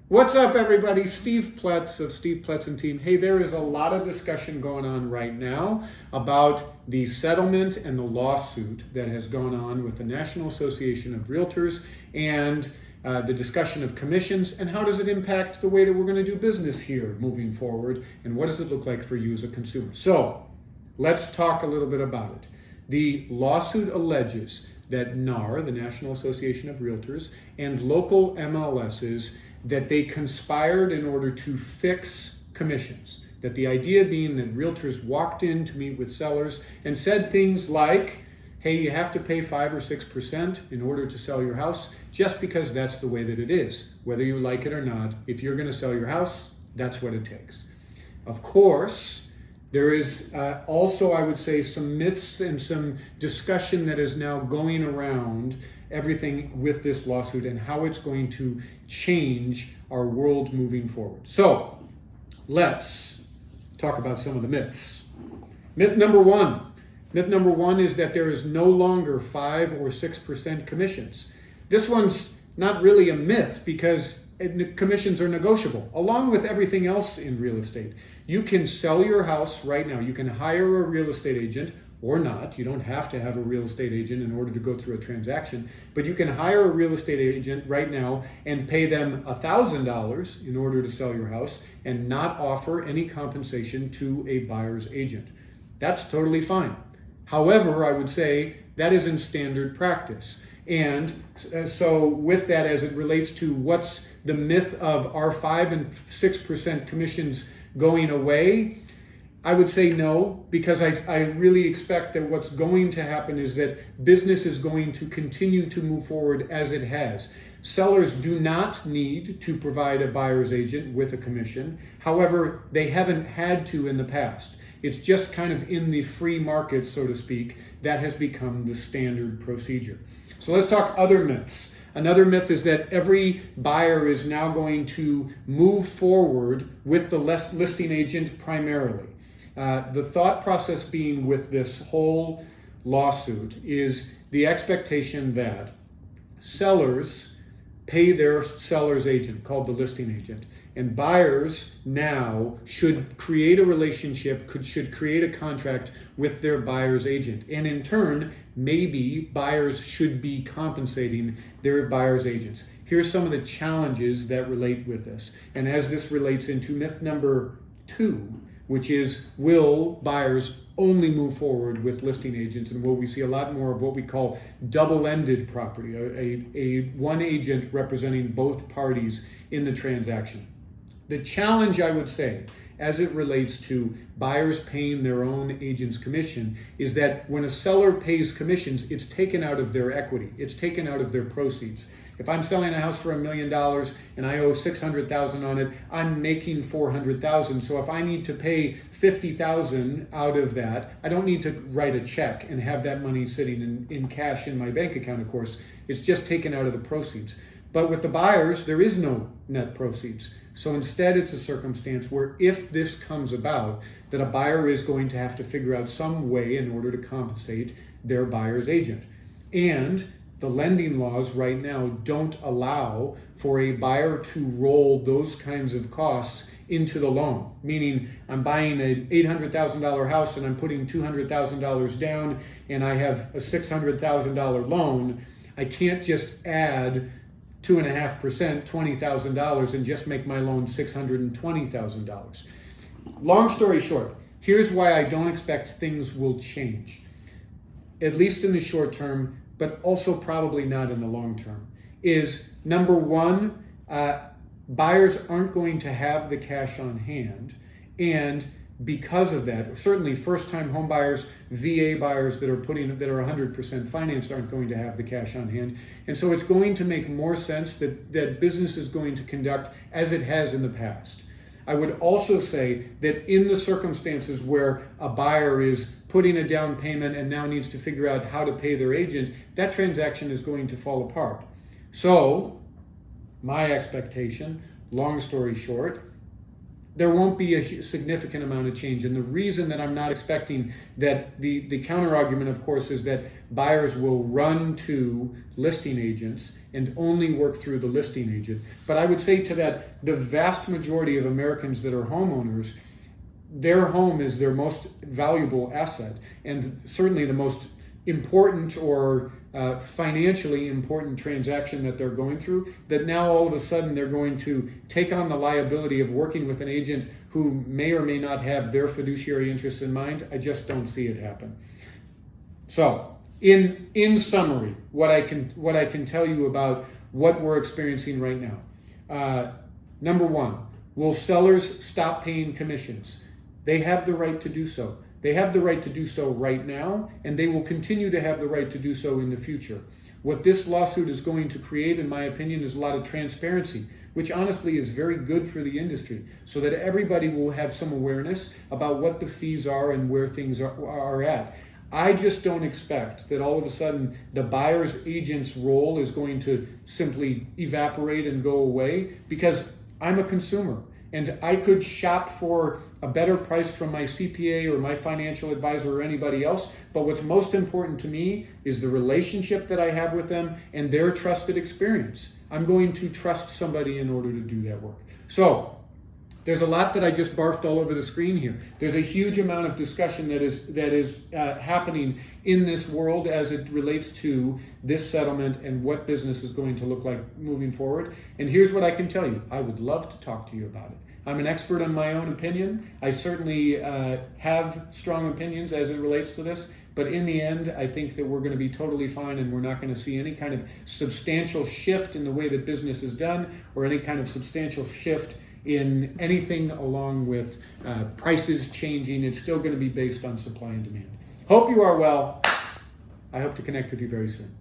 What's up, everybody? Steve Pletz of Steve Pletz and Team. Hey, there is a lot of discussion going on right now about the settlement and the lawsuit that has gone on with the National Association of Realtors and the discussion of commissions and how does it impact the way that we're going to do business here moving forward and what does it look like for you as a consumer. So let's talk a little bit about it. The lawsuit alleges that NAR, the National Association of Realtors, and local MLSs that they conspired in order to fix commissions. That the idea being that realtors walked in to meet with sellers and said things like, hey, you have to pay 5 or 6% in order to sell your house, just because that's the way that it is. Whether you like it or not, if you're going to sell your house, that's what it takes. Of course, there is also, I would say, some myths and some discussion that is now going around everything with this lawsuit and how it's going to change our world moving forward. So let's talk about some of the myths. Myth number one is that there is no longer 5 or 6% commissions. This one's not really a myth because commissions are negotiable, along with everything else in real estate. You can sell your house right now. You can hire a real estate agent or not. You don't have to have a real estate agent in order to go through a transaction, but you can hire a real estate agent right now and pay them $1,000 in order to sell your house and not offer any compensation to a buyer's agent. That's totally fine. However, I would say that isn't standard practice. And so with that, as it relates to what's the myth of our 5 and 6% commissions going away, I would say no, because I really expect that what's going to happen is that business is going to continue to move forward as it has. Sellers do not need to provide a buyer's agent with a commission. However, they haven't had to in the past. It's just kind of in the free market, so to speak, that has become the standard procedure. So let's talk other myths. Another myth is that every buyer is now going to move forward with the listing agent primarily. The thought process being with this whole lawsuit is the expectation that sellers pay their seller's agent, called the listing agent, and buyers now should create a relationship, should create a contract with their buyer's agent. And in turn, maybe buyers should be compensating their buyer's agents. Here's some of the challenges that relate with this. And as this relates into myth number 2, which is, will buyers only move forward with listing agents, and will we see a lot more of what we call double-ended property, a one agent representing both parties in the transaction? The challenge, I would say, as it relates to buyers paying their own agent's commission, is that when a seller pays commissions, it's taken out of their equity. It's taken out of their proceeds. If I'm selling a house for $1 million and I owe $600,000 on it, I'm making $400,000. So if I need to pay $50,000 out of that, I don't need to write a check and have that money sitting in cash in my bank account, of course. It's just taken out of the proceeds. But with the buyers, there is no net proceeds. So instead, it's a circumstance where if this comes about, that a buyer is going to have to figure out some way in order to compensate their buyer's agent. And the lending laws right now don't allow for a buyer to roll those kinds of costs into the loan. Meaning, I'm buying an $800,000 house and I'm putting $200,000 down and I have a $600,000 loan. I can't just add 2.5%, $20,000, and just make my loan $620,000. Long story short, here's why I don't expect things will change, at least in the short term, but also probably not in the long term, is number one, buyers aren't going to have the cash on hand. And because of that, certainly first-time home buyers, VA buyers that are 100% financed aren't going to have the cash on hand. And so it's going to make more sense that business is going to conduct as it has in the past. I would also say that in the circumstances where a buyer is putting a down payment and now needs to figure out how to pay their agent, that transaction is going to fall apart. So my expectation, long story short, there won't be a significant amount of change. And the reason that I'm not expecting that, the counter argument, of course, is that buyers will run to listing agents and only work through the listing agent. But I would say to that, the vast majority of Americans that are homeowners, their home is their most valuable asset, and certainly the most important or financially important transaction that they're going through, that now all of a sudden they're going to take on the liability of working with an agent who may or may not have their fiduciary interests in mind. I just don't see it happen. So in summary, what I can tell you about what we're experiencing right now. Number one, will sellers stop paying commissions? They have the right to do so. They have the right to do so right now, and they will continue to have the right to do so in the future. What this lawsuit is going to create, in my opinion, is a lot of transparency, which honestly is very good for the industry, so that everybody will have some awareness about what the fees are and where things are at. I just don't expect that all of a sudden the buyer's agent's role is going to simply evaporate and go away, because I'm a consumer. And I could shop for a better price from my CPA or my financial advisor or anybody else. But what's most important to me is the relationship that I have with them and their trusted experience. I'm going to trust somebody in order to do that work. So there's a lot that I just barfed all over the screen here. There's a huge amount of discussion that is happening in this world as it relates to this settlement and what business is going to look like moving forward. And here's what I can tell you. I would love to talk to you about it. I'm an expert on my own opinion. I certainly have strong opinions as it relates to this. But in the end, I think that we're going to be totally fine, and we're not going to see any kind of substantial shift in the way that business is done, or any kind of substantial shift in anything along with prices changing. It's still going to be based on supply and demand. Hope you are well. I hope to connect with you very soon.